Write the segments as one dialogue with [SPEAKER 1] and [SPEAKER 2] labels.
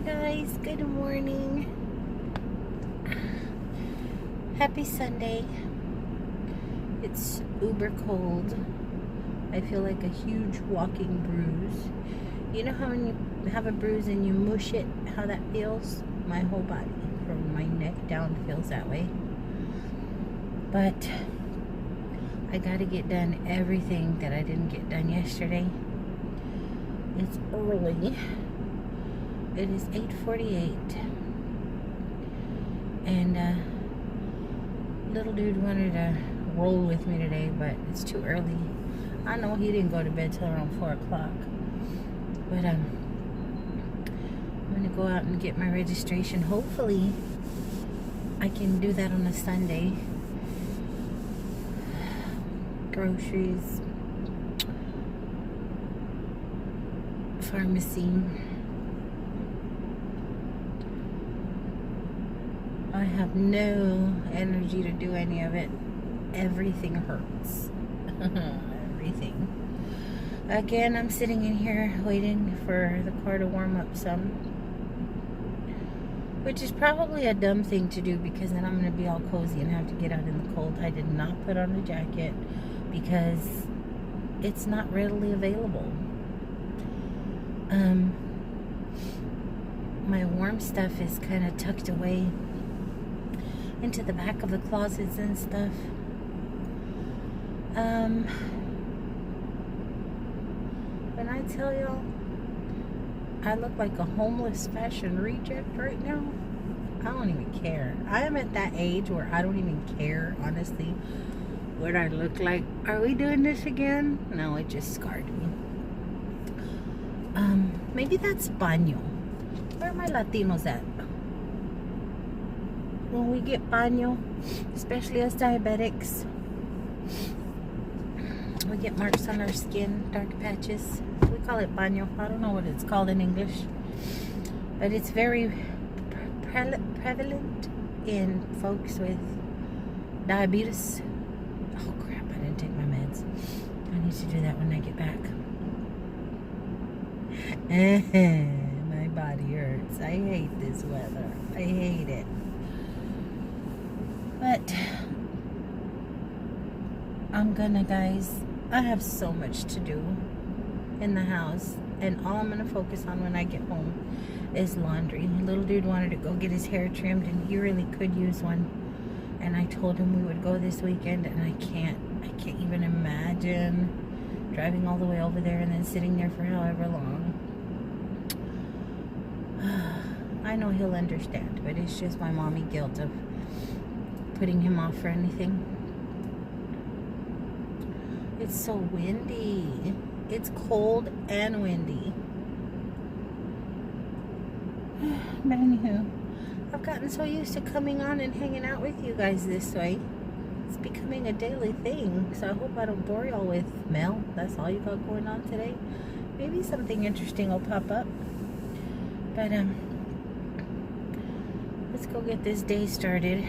[SPEAKER 1] guys, good morning. Happy Sunday. It's uber cold. I feel like a huge walking bruise. You know how when you have a bruise and you mush it, how that feels? My whole body, from my neck down, feels that way. But I gotta get done everything that I didn't get done yesterday. It's early. It is 8:48, and little dude wanted to roll with me today, but it's too early. I know he didn't go to bed till around 4 o'clock, but I'm gonna go out and get my registration. Hopefully I can do that on a Sunday. Groceries, pharmacy. I have no energy to do any of it. Everything hurts. Everything. Again, I'm sitting in here waiting for the car to warm up some, which is probably a dumb thing to do because then I'm going to be all cozy and have to get out in the cold. I did not put on a jacket because it's not readily available. My warm stuff is kind of tucked away into the back of the closets and stuff. When I tell y'all I look like a homeless fashion reject right now, I don't even care. I am at that age where I don't even care, honestly, what I look like. Are we doing this again? No, it just scarred me. Maybe that's baño. Where are my Latinos at? When we get baño, especially as diabetics, we get marks on our skin, dark patches. We call it baño. I don't know what it's called in English, but it's very prevalent in folks with diabetes. Oh crap, I didn't take my meds. I need to do that when I get back. My body hurts. I hate this weather. I hate it. But I'm gonna, guys, I have so much to do in the house, and all I'm gonna focus on when I get home is laundry. Little dude wanted to go get his hair trimmed, and he really could use one, and I told him we would go this weekend, and I can't even imagine driving all the way over there and then sitting there for however long. I know he'll understand, but it's just my mommy guilt of putting him off for anything. It's so windy. It's cold and windy. But anywho, I've gotten so used to coming on and hanging out with you guys this way. It's becoming a daily thing. So I hope I don't bore y'all with, Mel, that's all you got going on today. Maybe something interesting will pop up. But let's go get this day started.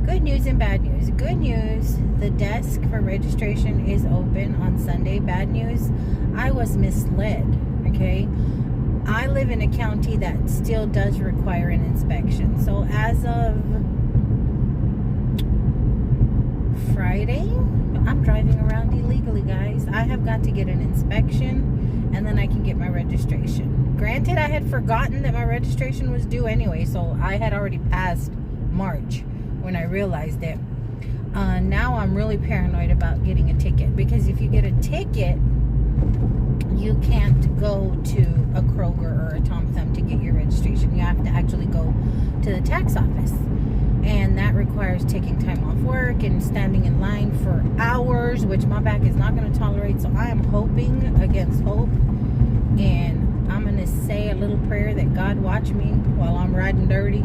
[SPEAKER 1] Good news and bad news. Good news, the desk for registration is open on Sunday. Bad news, I was misled, okay? I live in a county that still does require an inspection. So as of Friday, I'm driving around illegally, guys. I have got to get an inspection, and then I can get my registration. Granted, I had forgotten that my registration was due anyway, so I had already passed March when I realized it. Now I'm really paranoid about getting a ticket, because if you get a ticket, you can't go to a Kroger or a Tom Thumb to get your registration. You have to actually go to the tax office, and that requires taking time off work and standing in line for hours, which my back is not going to tolerate. So I am hoping against hope, and I'm going to say a little prayer that God watch me while I'm riding dirty,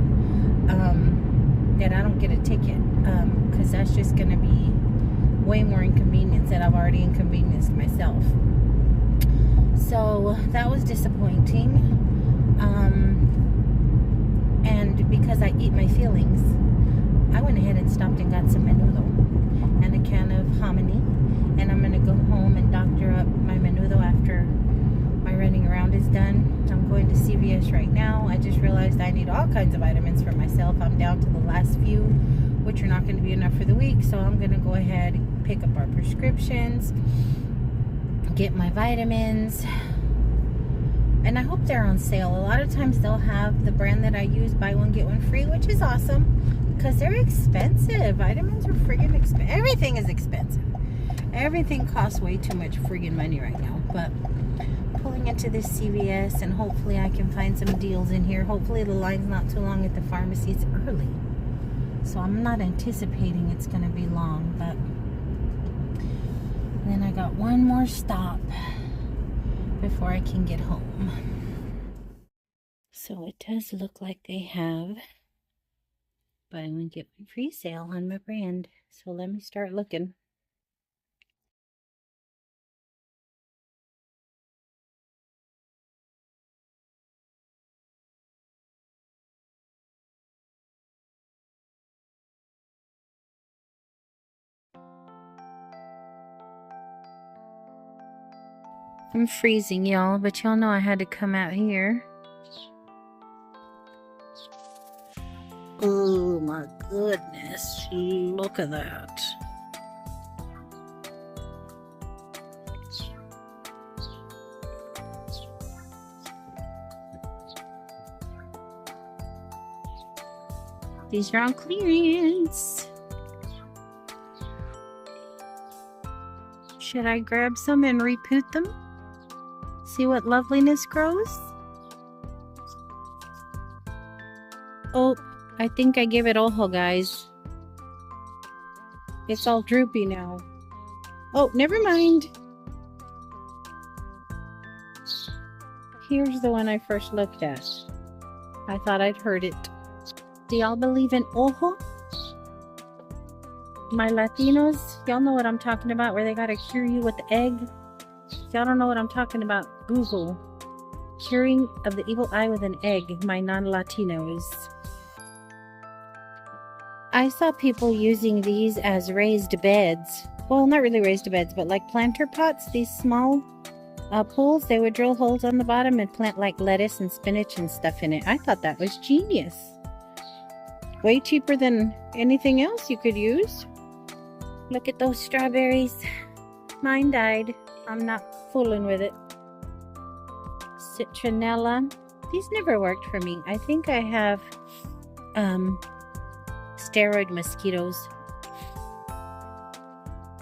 [SPEAKER 1] that I don't get a ticket, because that's just going to be way more inconvenience that I've already inconvenienced myself. So that was disappointing, and because I eat my feelings, I went ahead and stopped and got some menudo and a can of hominy, and I'm going to go home and done. I'm going to CVS right now. I just realized I need all kinds of vitamins for myself. I'm down to the last few, which are not going to be enough for the week. So I'm going to go ahead and pick up our prescriptions, get my vitamins. And I hope they're on sale. A lot of times they'll have the brand that I use, buy one, get one free, which is awesome because they're expensive. Vitamins are friggin' expensive. Everything is expensive. Everything costs way too much friggin' money right now. But pulling into this CVS and hopefully I can find some deals in here. Hopefully the line's not too long at the pharmacy. It's early, so I'm not anticipating it's gonna be long. But then I got one more stop before I can get home. So it does look like they have buy one get one free sale on my brand. So let me start looking. I'm freezing, y'all, but y'all know I had to come out here. Oh my goodness, look at that. These are on clearance. Should I grab some and repoot them? See what loveliness grows? Oh, I think I gave it ojo, guys. It's all droopy now. Oh, never mind. Here's the one I first looked at. I thought I'd heard it. Do y'all believe in ojo? My Latinos, y'all know what I'm talking about, where they gotta cure you with the egg. If y'all don't know what I'm talking about, Google curing of the evil eye with an egg, my non-Latinos. I saw people using these as raised beds. Well, not really raised beds, but like planter pots, these small pools. They would drill holes on the bottom and plant like lettuce and spinach and stuff in it. I thought that was genius. Way cheaper than anything else you could use. Look at those strawberries. Mine died. I'm not fooling with it. Citronella. These never worked for me. I think I have steroid mosquitoes.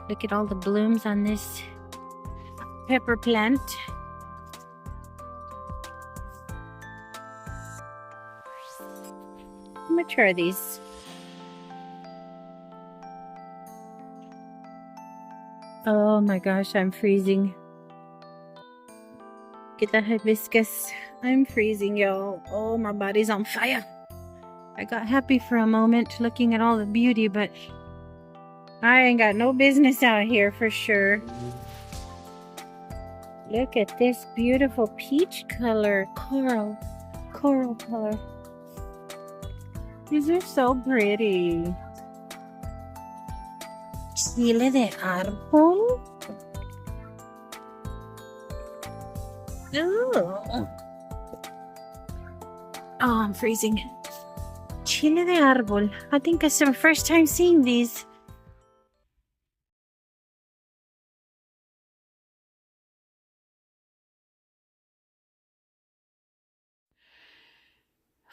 [SPEAKER 1] Look at all the blooms on this pepper plant. How much are these? Oh my gosh, I'm freezing. Get the hibiscus. I'm freezing, y'all. Oh, my body's on fire. I got happy for a moment looking at all the beauty, but I ain't got no business out here for sure. Look at this beautiful peach color. Coral color. These are so pretty. Chile de árbol. Oh, I'm freezing. Chile de árbol. I think it's my first time seeing these.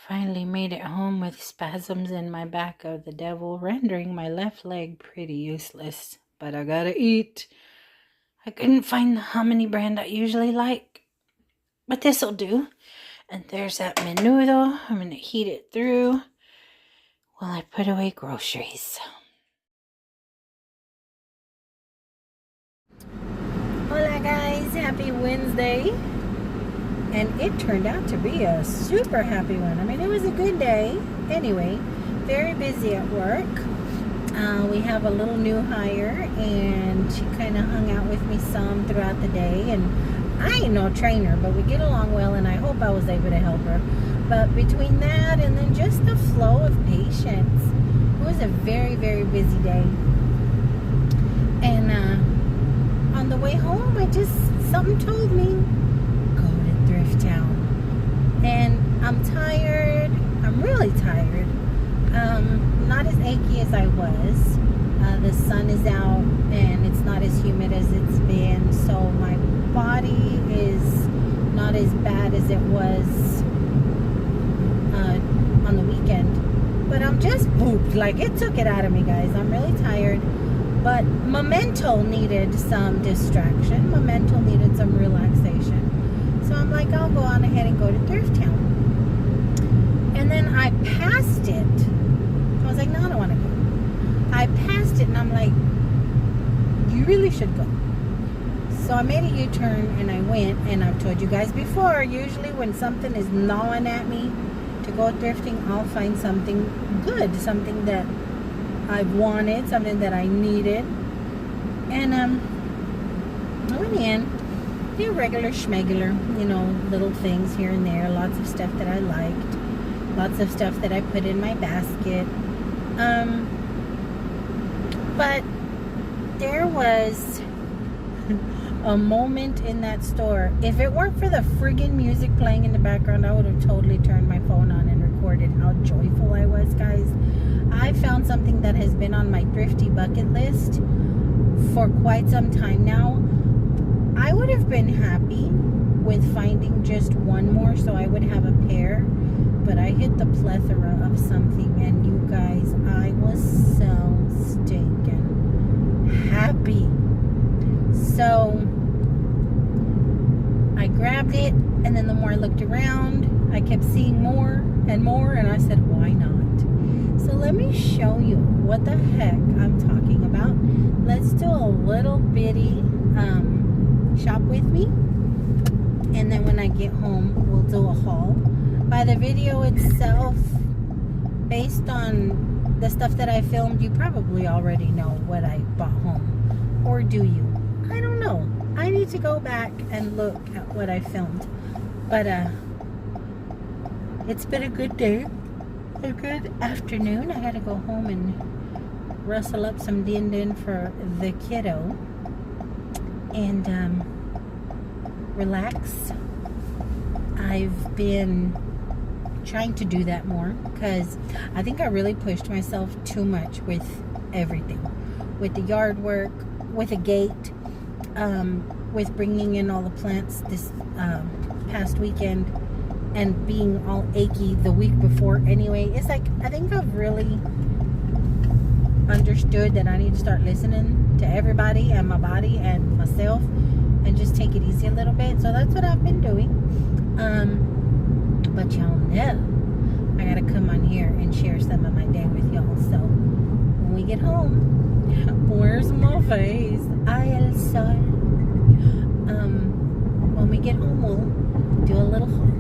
[SPEAKER 1] Finally made it home with spasms in my back of the devil, rendering my left leg pretty useless. But I gotta eat. I couldn't find the hominy brand I usually like, but this'll do. And there's that menudo. I'm gonna heat it through while I put away groceries. Hola guys, happy Wednesday. And it turned out to be a super happy one. I mean, it was a good day. Anyway, very busy at work. We have a little new hire, and she kind of hung out with me some throughout the day. And I ain't no trainer, but we get along well, and I hope I was able to help her. But between that and then just the flow of patients, it was a very, very busy day. And on the way home, something told me, Thrift tired. Not as achy as I was. The sun is out and it's not as humid as it's been, so my body is not as bad as it was on the weekend. But I'm just pooped. Like, it took it out of me, guys. I'm really tired. But Memento needed some distraction. Memento needed some relaxation. So I'm like, I'll go on ahead and go to Thrift Town. And then I passed it. I was like, no, I don't want to go. I passed it and I'm like, you really should go. So I made a U-turn and I went, and I've told you guys before, usually when something is gnawing at me to go thrifting, I'll find something good, something that I wanted, something that I needed. And I went in, the regular schmegular, you know, little things here and there, lots of stuff that I liked, lots of stuff that I put in my basket. But there was a moment in that store. If it weren't for the friggin' music playing in the background, I would have totally turned my phone on and recorded how joyful I was, guys. I found something that has been on my thrifty bucket list for quite some time now. I would have been happy with finding just one more so I would have a pair, but I hit the plethora of something, and you guys, I was so stinking happy. So I grabbed it, and then the more I looked around, I kept seeing more and more, and I said, why not? So let me show you what the heck I'm talking about. Let's do a little bitty shop with me, and then when I get home, we'll do a haul. By the video itself, based on the stuff that I filmed, you probably already know what I bought home. Or do you? I don't know. I need to go back and look at what I filmed. But it's been a good day, a good afternoon. I gotta go home and rustle up some din for the kiddo and relax. I've been trying to do that more because I think I really pushed myself too much with everything, with the yard work, with a gate, with bringing in all the plants this past weekend, and being all achy the week before anyway. It's like, I think I've really understood that I need to start listening to everybody and my body and myself and just take it easy a little bit. So that's what I've been doing. But y'all know I gotta come on here and share some of my day with y'all. So when we get home, where's my face? Ay, el sol. When we get home, we'll do a little haul.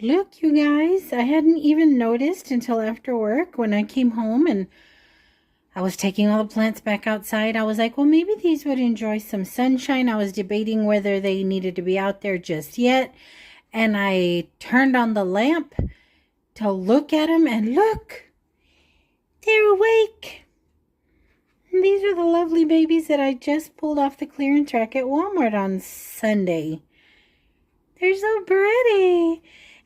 [SPEAKER 1] Look, you guys, I hadn't even noticed until after work when I came home and I was taking all the plants back outside. I was like, well, maybe these would enjoy some sunshine. I was debating whether they needed to be out there just yet. And I turned on the lamp to look at them, and look, they're awake. And these are the lovely babies that I just pulled off the clearance rack at Walmart on Sunday. They're so pretty.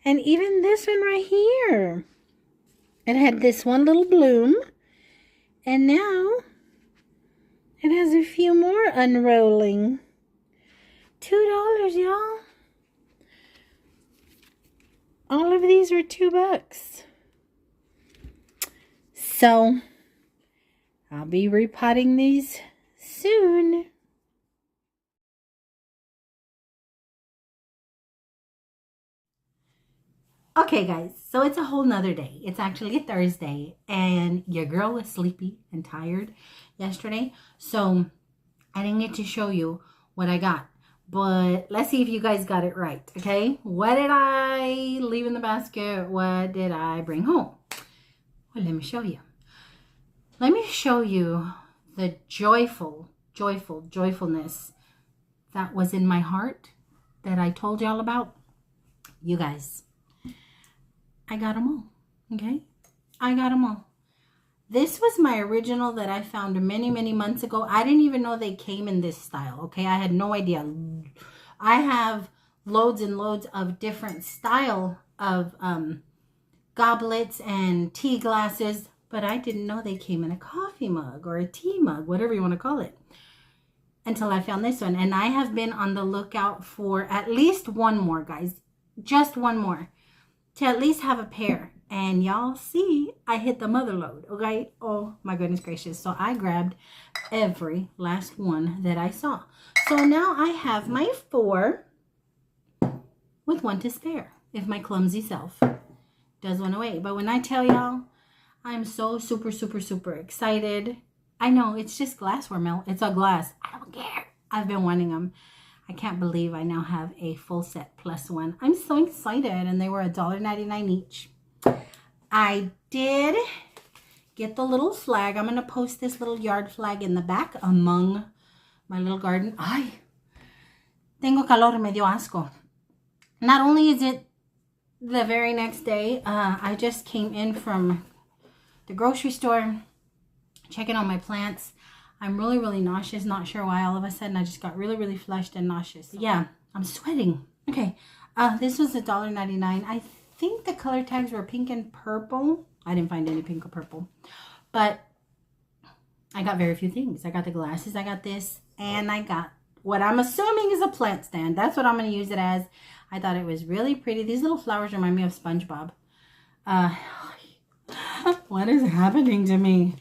[SPEAKER 1] And even this one right here. It had this one little bloom. And now it has a few more unrolling. $2, y'all. All of these were $2. So I'll be repotting these soon. Okay, guys, so it's a whole nother day. It's actually a Thursday, and your girl was sleepy and tired yesterday, so I didn't get to show you what I got. But let's see if you guys got it right, okay? What did I leave in the basket? What did I bring home? Well, let me show you. Let me show you the joyfulness that was in my heart that I told y'all about. You guys, I got them all, okay? I got them all. This was my original that I found many, many months ago. I didn't even know they came in this style, okay? I had no idea. I have loads and loads of different style of goblets and tea glasses, but I didn't know they came in a coffee mug or a tea mug, whatever you want to call it, until I found this one. And I have been on the lookout for at least one more, guys. Just one more. To at least have a pair. And y'all see, I hit the mother load, okay? Oh my goodness gracious. So I grabbed every last one that I saw. So now I have my 4 with 1 to spare if my clumsy self does one away. But when I tell y'all, I'm so super excited. I know it's just glassware, Mel. It's a glass. I don't care. I've been wanting them. I can't believe I now have a full set plus one. I'm so excited. And they were $1.99 each. I did get the little flag. I'm going to post this little yard flag in the back among my little garden. Ay, tengo calor, me dio asco. Not only is it the very next day, I just came in from the grocery store, checking on my plants. I'm really nauseous. Not sure why. All of a sudden, I just got really flushed and nauseous. Yeah, I'm sweating. Okay, this was $1.99. I think the color tags were pink and purple. I didn't find any pink or purple, but I got very few things. I got the glasses, I got this, and I got what I'm assuming is a plant stand. That's what I'm going to use it as. I thought it was really pretty. These little flowers remind me of SpongeBob. What is happening to me?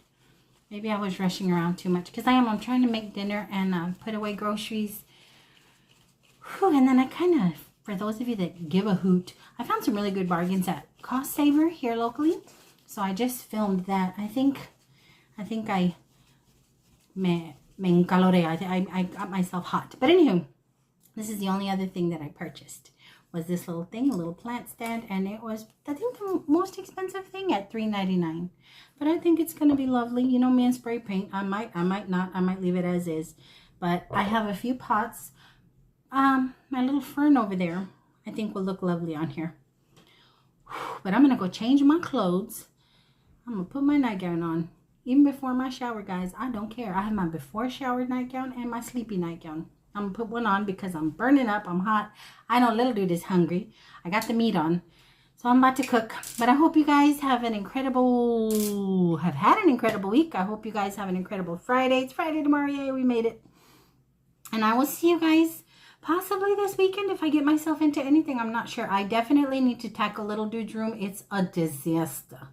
[SPEAKER 1] Maybe I was rushing around too much, because I'm trying to make dinner and put away groceries. Whew, and then I kind of, for those of you that give a hoot, I found some really good bargains at Cost Saver here locally. So I just filmed that. I think I me encaloré. I got myself hot. But anywho, this is the only other thing that I purchased. Was this little thing, a little plant stand, and it was, I think, the most expensive thing at $3.99. But I think it's gonna be lovely. You know me and spray paint. I might not. I might leave it as is. But I have a few pots. My little fern over there, I think will look lovely on here. But I'm gonna go change my clothes. I'm gonna put my nightgown on, even before my shower, guys. I don't care. I have my before shower nightgown and my sleepy nightgown. I'm gonna put one on because I'm burning up. I'm hot. I know little dude is hungry. I got the meat on, so I'm about to cook. But I hope you guys have had an incredible week. I hope you guys have an incredible Friday. It's Friday tomorrow. Yay, we made it. And I will see you guys possibly this weekend if I get myself into anything. I'm not sure. I definitely need to tackle little dude's room. It's a disaster.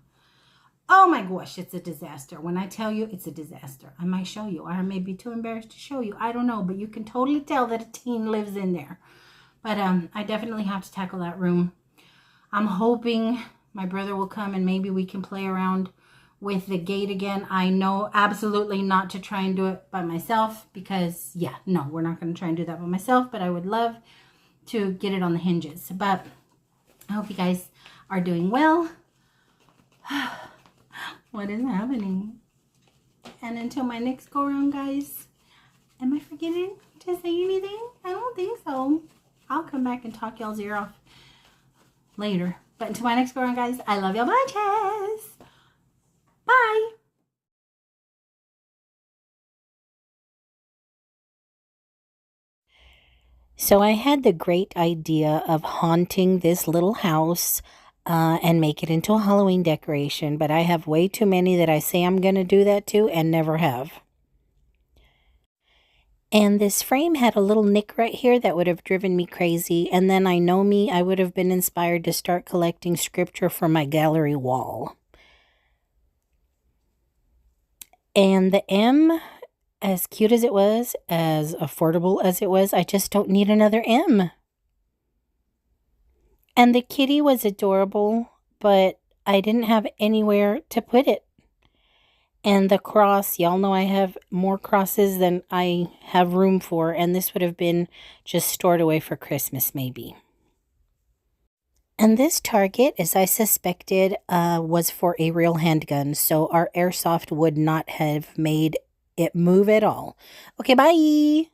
[SPEAKER 1] Oh my gosh, it's a disaster. When I tell you it's a disaster, I might show you. I may be too embarrassed to show you. I don't know, but you can totally tell that a teen lives in there. But I definitely have to tackle that room. I'm hoping my brother will come and maybe we can play around with the gate again. I know absolutely not to try and do it by myself because, yeah, no, we're not going to try and do that by myself. But I would love to get it on the hinges. But I hope you guys are doing well. What is happening? And until my next go around, guys, am I forgetting to say anything? I don't think so. I'll come back and talk y'all's ear off later. But until my next go around, guys, I love y'all bunches. Bye. So I had the great idea of haunting this little house and make it into a Halloween decoration, but I have way too many that I say I'm going to do that to and never have. And this frame had a little nick right here that would have driven me crazy. And then I know me, I would have been inspired to start collecting scripture for my gallery wall. And the M, as cute as it was, as affordable as it was, I just don't need another M. And the kitty was adorable, but I didn't have anywhere to put it. And the cross, y'all know I have more crosses than I have room for, and this would have been just stored away for Christmas maybe. And this target, as I suspected, was for a real handgun, so our airsoft would not have made it move at all. Okay, bye!